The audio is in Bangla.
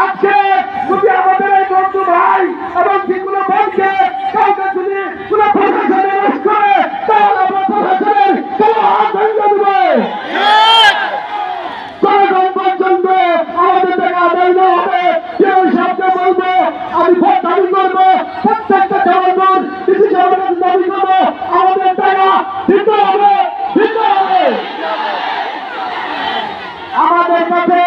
আজকে যদি আমাদের এই বন্ধু ভাই এবং যেগুলো বলছে কাউকে যদি কোনো প্রশাসন অ্যারেস্ট করে তাহলে আমরা প্রশাসনের কোনো হাত ভেঙে দেবে। তখন পর্যন্ত আমাদের টাকা আদায় না হবে কেউ সামনে বলবো আমি ভোট দাবি করবো, প্রত্যেকটা জনগণ কৃষি সরকার দাবি করবো আমাদের টাকা দিতে হবে, দিতে হবে। আমাদের কাছে